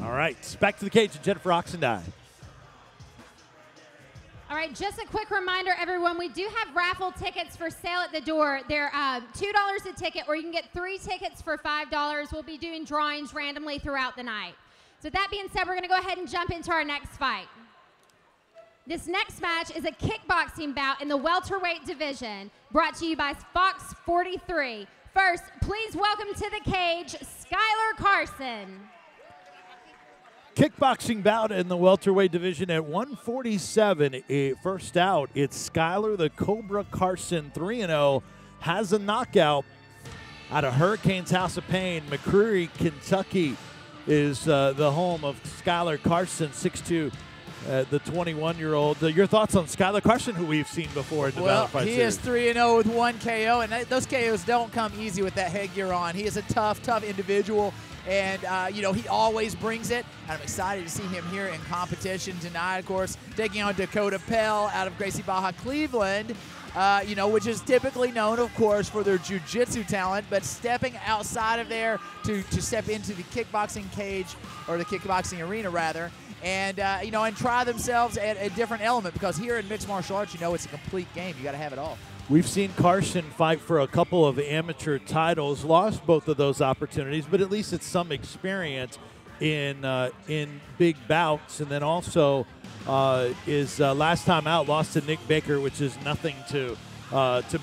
All right, back to the cage, Jennifer Oxendine. All right, just a quick reminder, everyone, we do have raffle tickets for sale at the door. They're $2 a ticket, or you can get 3 tickets for $5. We'll be doing drawings randomly throughout the night. So that being said, we're going to go ahead and jump into our next fight. This next match is a kickboxing bout in the welterweight division, brought to you by Fox 43. First, please welcome to the cage, Skyler Carson. Kickboxing bout in the welterweight division at 147. First out, it's Skyler the Cobra Carson, 3-0. Has a knockout out of Hurricanes House of Pain. McCreary, Kentucky is the home of Skyler Carson, 6'2", the 21-year-old. Your thoughts on Skyler Carson, who we've seen before in the Valor Fight Series? He is 3-0 with 1 KO, and those KOs don't come easy with that headgear on. He is a tough individual. And, he always brings it. And I'm excited to see him here in competition tonight, of course, taking on Dakota Pell out of Gracie Barra, Cleveland, which is typically known, of course, for their jiu-jitsu talent, but stepping outside of there to step into the kickboxing cage, or the kickboxing arena, rather, and, and try themselves at a different element, because here in mixed martial arts, it's a complete game. You got to have it all. We've seen Carson fight for a couple of amateur titles, lost both of those opportunities, but at least it's some experience in big bouts. And then also is last time out lost to Nick Baker, which is nothing to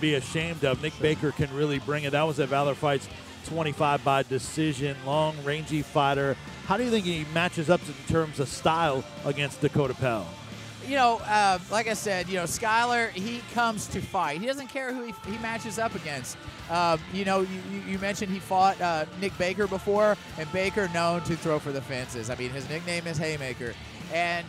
be ashamed of. Nick Baker can really bring it. That was at Valor Fights 25 by decision, long, rangy fighter. How do you think he matches up in terms of style against Dakota Pell? Like I said, Skyler, he comes to fight. He doesn't care who he matches up against. You mentioned he fought Nick Baker before, and Baker known to throw for the fences. I mean, his nickname is Haymaker. And,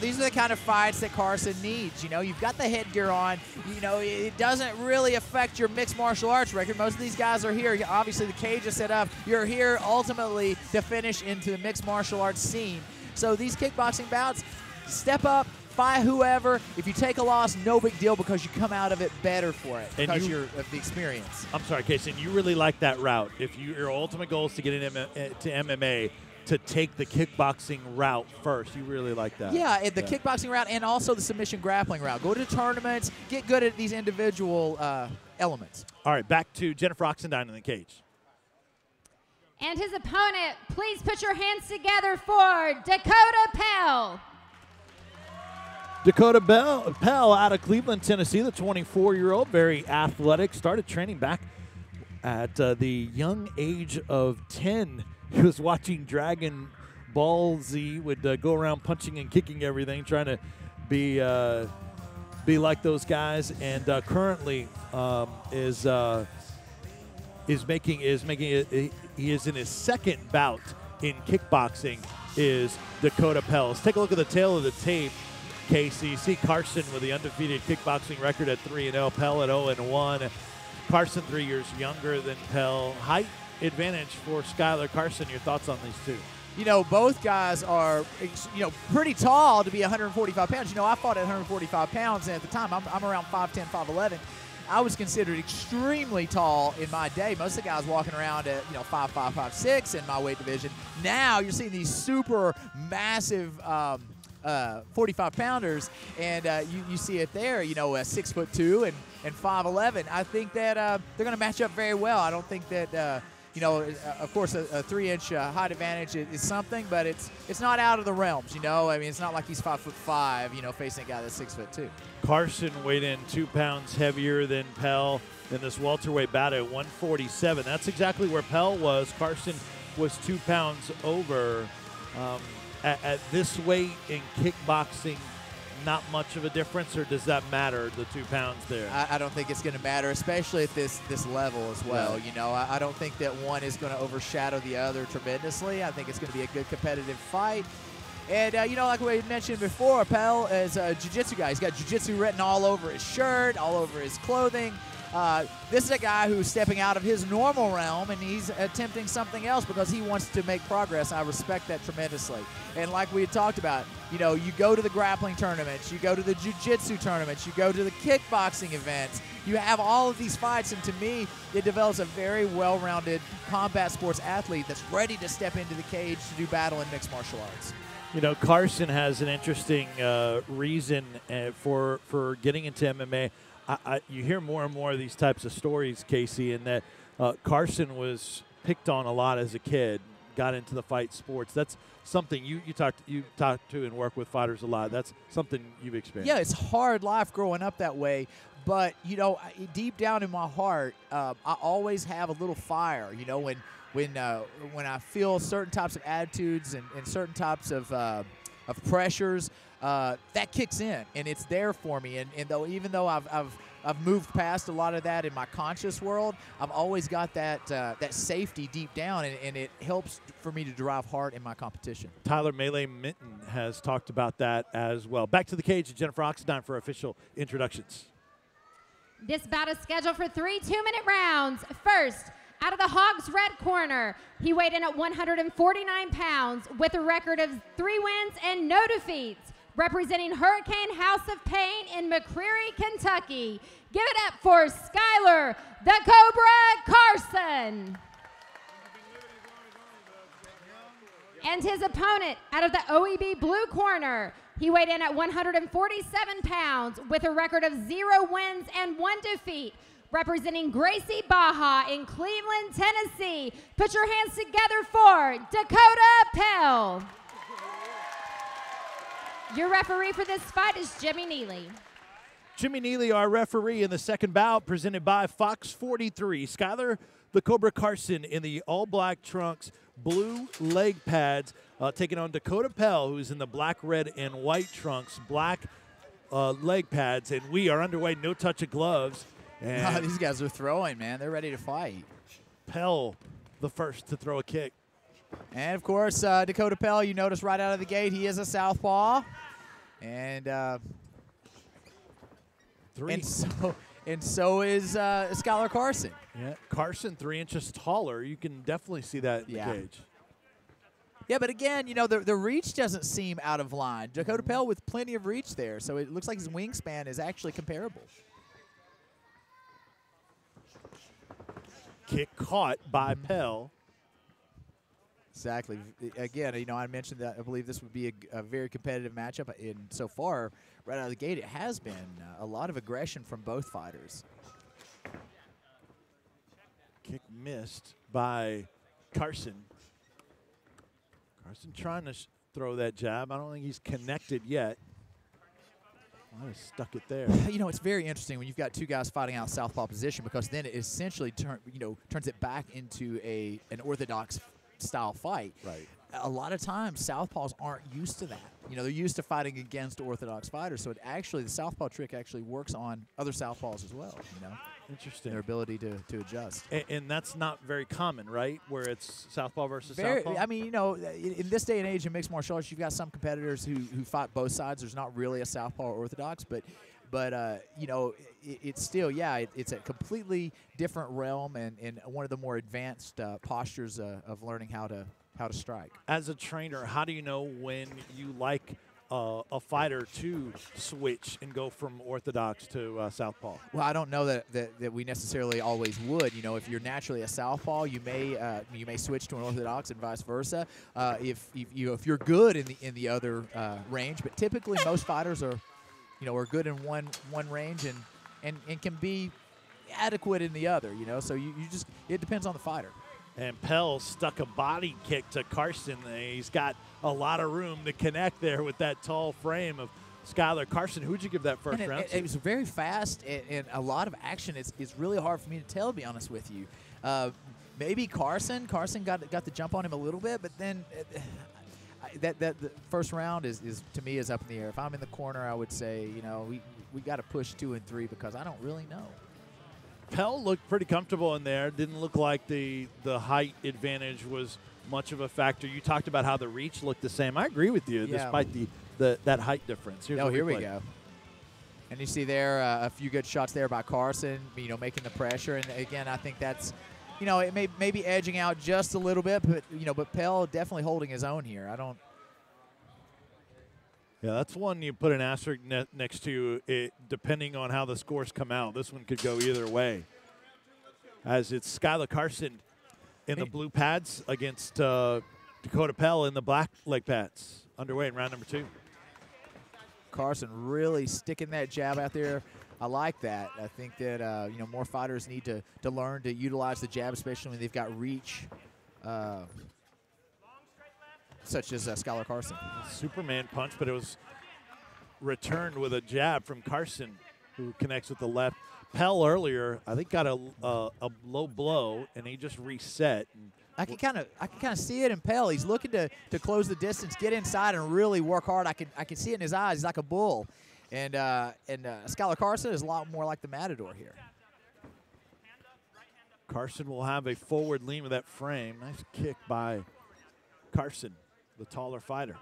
these are the kind of fights that Carson needs. You've got the headgear on. It doesn't really affect your mixed martial arts record. Most of these guys are here. Obviously, the cage is set up. You're here ultimately to finish into the mixed martial arts scene. So these kickboxing bouts, step up. Fight whoever. If you take a loss, no big deal, because you come out of it better for it because you're of the experience. I'm sorry, Casey, and you really like that route. If your ultimate goal is to get into MMA, to take the kickboxing route first, you really like that. Yeah, the kickboxing route and also the submission grappling route. Go to tournaments, get good at these individual elements. All right, back to Jennifer Oxendine in the cage. And his opponent, please put your hands together for Dakota Pell. Dakota Pell out of Cleveland, Tennessee, the 24-year-old, very athletic, started training back at the young age of 10. He was watching Dragon Ball Z, would go around punching and kicking everything, trying to be like those guys, and currently is making it. He is in his second bout in kickboxing. Is Dakota Pell. Let's take a look at the tail of the tape. Casey, you see Carson with the undefeated kickboxing record at 3-0, Pell at 0-1. Carson 3 years younger than Pell. Height advantage for Skyler Carson. Your thoughts on these two? Both guys are, pretty tall to be 145 pounds. I fought at 145 pounds, and at the time, I'm around 5'10", 5'11". I was considered extremely tall in my day. Most of the guys walking around at, 5'5", 5'6" in my weight division. Now you're seeing these super massive 45-pounders, and you see it there, 6'2" and 5'11". I think that they're going to match up very well. I don't think that, of course, a 3-inch height advantage is something, but it's not out of the realms. It's not like he's 5'5", facing a guy that's 6'2". Carson weighed in 2 pounds heavier than Pell in this welterweight bout at 147. That's exactly where Pell was. Carson was 2 pounds over. At this weight in kickboxing, not much of a difference, or does that matter, the 2 pounds there? I don't think it's going to matter, especially at this level as well. Yeah. I don't think that one is going to overshadow the other tremendously. I think it's going to be a good competitive fight. And, like we mentioned before, Pell is a jiu-jitsu guy. He's got jiu-jitsu written all over his shirt, all over his clothing. This is a guy who's stepping out of his normal realm, and he's attempting something else because he wants to make progress. I respect that tremendously. And like we had talked about, you know, you go to the grappling tournaments, you go to the jiu-jitsu tournaments, you go to the kickboxing events, you have all of these fights, and to me, it develops a very well-rounded combat sports athlete that's ready to step into the cage to do battle in mixed martial arts. You know, Carson has an interesting reason for getting into MMA. You hear more and more of these types of stories, Casey, and that Carson was picked on a lot as a kid, got into the fight sports. That's something you talk to and work with fighters a lot. That's something you've experienced. Yeah, it's hard life growing up that way. But, you know, deep down in my heart, I always have a little fire, you know, when I feel certain types of attitudes and certain types of pressures, that kicks in, and it's there for me. And even though I've moved past a lot of that in my conscious world, I've always got that safety deep down, and it helps for me to drive hard in my competition. Tyler Melee Minton has talked about that as well. Back to the cage with Jennifer Oxendine for official introductions. This bout is scheduled for 3 2-minute rounds. First, out of the Hogs red corner, he weighed in at 149 pounds with a record of 3 wins and no defeats. Representing Hurricane House of Pain in McCreary, Kentucky. Give it up for Skyler, the Cobra Carson. And his opponent out of the OEB blue corner, he weighed in at 147 pounds with a record of 0 wins and 1 defeat. Representing Gracie Baja in Cleveland, Tennessee. Put your hands together for Dakota Pell. Your referee for this fight is Jimmy Neely. Jimmy Neely, our referee in the second bout, presented by Fox 43. Skyler, the Cobra Carson in the all-black trunks, blue leg pads, taking on Dakota Pell, who's in the black, red, and white trunks, black leg pads. And we are underway, no touch of gloves. And these guys are throwing, man. They're ready to fight. Pell, the first to throw a kick. And, of course, Dakota Pell, you notice right out of the gate, he is a southpaw. And so is Skyler Carson. Yeah, Carson 3 inches taller. You can definitely see that in the cage. Yeah, but again, you know, the reach doesn't seem out of line. Dakota Pell with plenty of reach there, so it looks like his wingspan is actually comparable. Kick caught by Pell. Exactly. Again, you know, I mentioned that I believe this would be a very competitive matchup, and so far, right out of the gate, it has been a lot of aggression from both fighters. Kick missed by Carson. Carson trying to throw that jab. I don't think he's connected yet. I stuck it there. You know, it's very interesting when you've got 2 guys fighting out southpaw position, because then it essentially turns it back into an orthodox style fight. Right. A lot of times southpaws aren't used to that. You know, they're used to fighting against orthodox fighters, so the southpaw trick actually works on other southpaws as well, you know. Interesting. Their ability to adjust. And that's not very common, right? Where it's southpaw versus southpaw? I mean, you know, in this day and age in mixed martial arts, you've got some competitors who fight both sides. There's not really a southpaw or orthodox, but you know, it's still, it's a completely different realm and one of the more advanced postures of learning how to strike. As a trainer, how do you know when you like a fighter to switch and go from orthodox to southpaw? Well, I don't know that we necessarily always would. You know, if you're naturally a southpaw, you may switch to an orthodox and vice versa. If you're good in the other range, but typically most fighters are good in one range and can be adequate in the other. You know, so it depends on the fighter. And Pell stuck a body kick to Carson. He's got a lot of room to connect there with that tall frame of Skyler Carson. Who'd you give that first round to? It was very fast and a lot of action. It's really hard for me to tell, to be honest with you. Maybe Carson. Carson got the jump on him a little bit, but then the first round is to me is up in the air. If I'm in the corner, I would say, you know, we got to push 2 and 3 because I don't really know. Pell looked pretty comfortable in there. Didn't look like the height advantage was much of a factor. You talked about how the reach looked the same. I agree with you, despite that height difference. Here we go. And you see there a few good shots there by Carson, you know, making the pressure. And again, I think that's, you know, it may be edging out just a little bit, but you know, but Pell definitely holding his own here. Yeah, that's one you put an asterisk next to it, depending on how the scores come out. This one could go either way. As it's Skyler Carson in the blue pads against Dakota Pell in the black leg pads. Underway in round number 2. Carson really sticking that jab out there. I like that. I think that you know, more fighters need to learn to utilize the jab, especially when they've got reach, such as Skyler Carson. Superman punch, but it was returned with a jab from Carson, who connects with the left. Pell earlier, I think, got a low blow, and he just reset. And I can kind of see it in Pell. He's looking to close the distance, get inside, and really work hard. I can see it in his eyes. He's like a bull, and Skyler Carson is a lot more like the Matador here. Carson will have a forward lean with that frame. Nice kick by Carson, the taller fighter.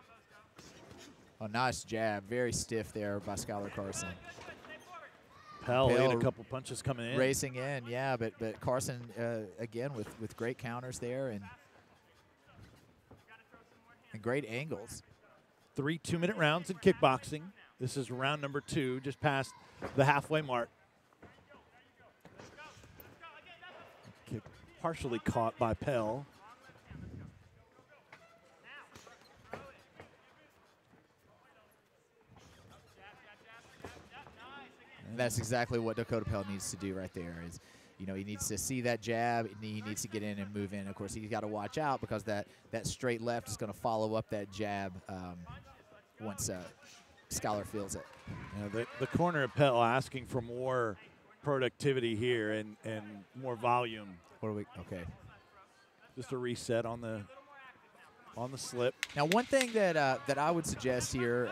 Oh, nice jab. Very stiff there by Skyler Carson. Pell ate a couple punches coming in. Racing in, yeah, but Carson, again, with great counters there and great angles. 3 2-minute rounds in kickboxing. This is round number 2, just past the halfway mark. Kick partially caught by Pell. And that's exactly what Dakota Pell needs to do right there. Is, you know, he needs to see that jab, and he needs to get in and move in. Of course, he's got to watch out because that straight left is going to follow up that jab once Skyler feels it. Yeah, the corner of Pell asking for more productivity here and more volume. What are we? Okay. Just a reset on the slip. Now, one thing that I would suggest here,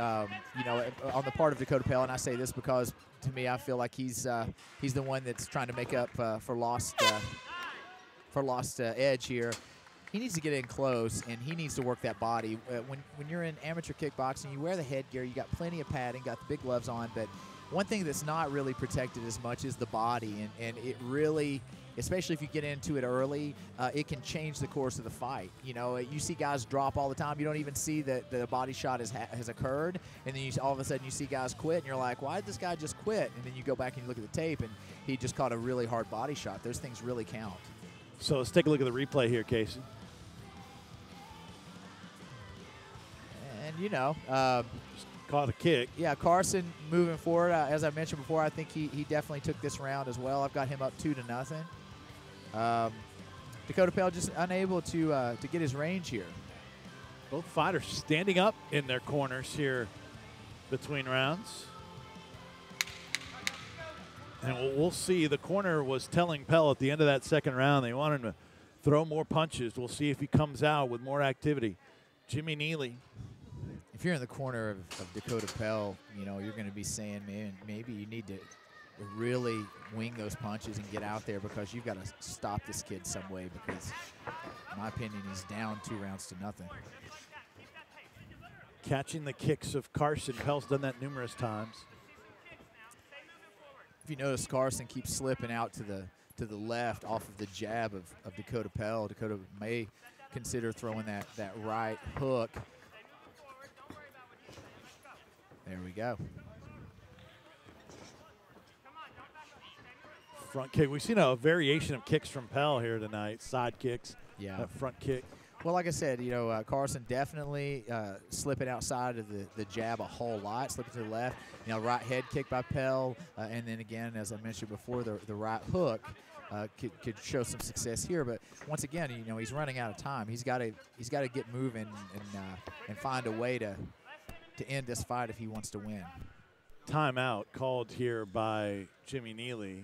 you know, on the part of Dakota Pell, and I say this because to me, I feel like he's the one that's trying to make up for lost edge here. He needs to get in close, and he needs to work that body. When you're in amateur kickboxing, you wear the headgear, you got plenty of padding, got the big gloves on, but one thing that's not really protected as much is the body, and it really, especially if you get into it early, it can change the course of the fight. You know, you see guys drop all the time. You don't even see that the body shot has occurred, and then all of a sudden you see guys quit, and you're like, why did this guy just quit? And then you go back and you look at the tape, and he just caught a really hard body shot. Those things really count. So let's take a look at the replay here, Casey. And, you know, caught a kick. Yeah, Carson moving forward. As I mentioned before, I think he definitely took this round as well. I've got him up 2-0. Dakota Pell just unable to get his range here. Both fighters standing up in their corners here between rounds. And we'll see. The corner was telling Pell at the end of that second round they want him to throw more punches. We'll see if he comes out with more activity. Jimmy Neely. If you're in the corner of Dakota Pell, you know, you're going to be saying, man, maybe you need to really wing those punches and get out there because you've got to stop this kid some way because, in my opinion, he's down 2-0. Catching the kicks of Carson. Pell's done that numerous times. If you notice, Carson keeps slipping out to the left off of the jab of Dakota Pell. Dakota may consider throwing that right hook. There we go. Front kick. We've seen a variation of kicks from Pell here tonight. Side kicks. Yeah. That front kick. Well, like I said, you know, Carson definitely slipping outside of the jab a whole lot, slipping to the left. You know, right head kick by Pell, and then again, as I mentioned before, the right hook could show some success here. But once again, you know, he's running out of time. He's got to get moving and find a way to end this fight if he wants to win. Timeout called here by Jimmy Neely,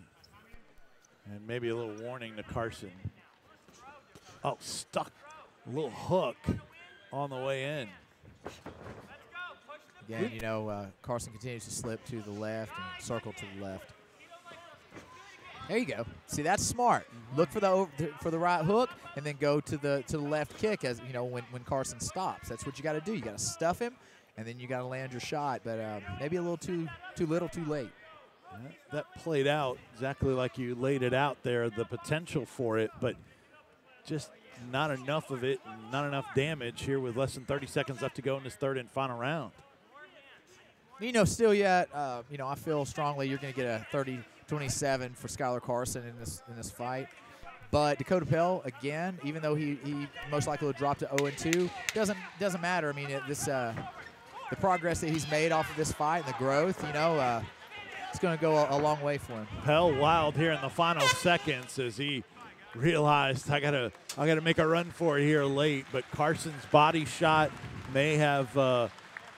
and maybe a little warning to Carson. Oh, stuck. A little hook on the way in. Again, you know, Carson continues to slip to the left and circle to the left. There you go. See, that's smart. Look for the right hook and then go to the left kick, as you know, when Carson stops. That's what you got to do. You got to stuff him and then you got to land your shot. But maybe a little too little, too late. That played out exactly like you laid it out there, the potential for it, but just not enough of it, not enough damage here with less than 30 seconds left to go in this third and final round. Still yet, I feel strongly you're going to get a 30-27 for Skyler Carson in this fight. But Dakota Pell, again, even though he most likely will drop to 0-2, doesn't matter. I mean, the progress that he's made off of this fight and the growth, it's going to go a long way for him. Pell wild here in the final seconds as he realized I gotta make a run for it here late. But Carson's body shot may have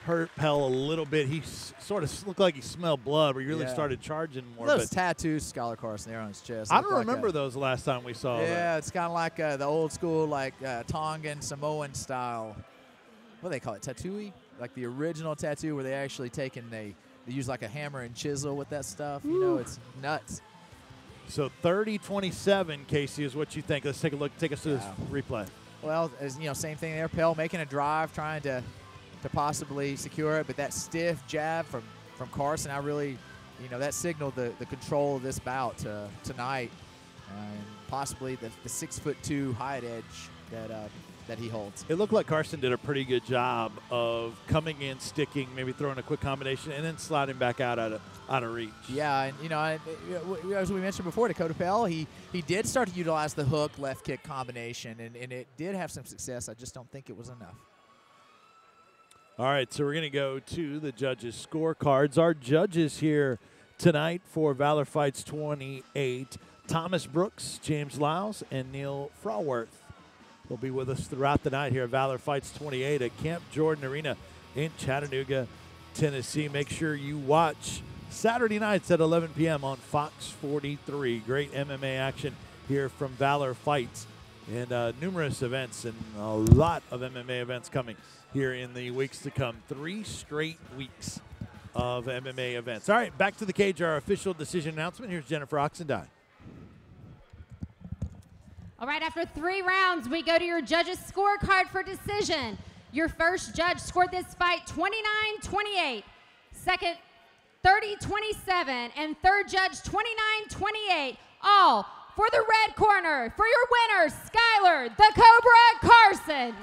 hurt Pell a little bit. He sort of looked like he smelled blood, but he really started charging more. Those tattoos, Skyler Carson, there on his chest. I don't remember those the last time we saw. Yeah, it's kind of like the old school, like Tongan Samoan style. What do they call it? Tattooey? Like the original tattoo where they actually they use like a hammer and chisel with that stuff. It's nuts. So 30-27, Casey, is what you think. Let's take a look. Take us to this replay. Well, same thing there. Pell making a drive, trying to possibly secure it, but that stiff jab from Carson, I really, that signaled the control of this bout tonight, and possibly the 6'2" height edge that he holds. It looked like Carson did a pretty good job of coming in, sticking, maybe throwing a quick combination, and then sliding back out of reach. Yeah, and as we mentioned before, Dakota Pell, he did start to utilize the hook left kick combination, and it did have some success. I just don't think it was enough. All right, so we're going to go to the judges' scorecards. Our judges here tonight for Valor Fights 28, Thomas Brooks, James Lyles, and Neil Fraworth will be with us throughout the night here at Valor Fights 28 at Camp Jordan Arena in Chattanooga, Tennessee. Make sure you watch Saturday nights at 11 p.m. on Fox 43. Great MMA action here from Valor Fights, and numerous events and a lot of MMA events coming here in the weeks to come. 3 straight weeks of MMA events. All right, back to the cage, our official decision announcement. Here's Jennifer Oxendine. All right, after 3 rounds, we go to your judges' scorecard for decision. Your first judge scored this fight 29-28. Second, 30-27. And third judge, 29-28. All for the red corner. For your winner, Skyler, the Cobra Carson.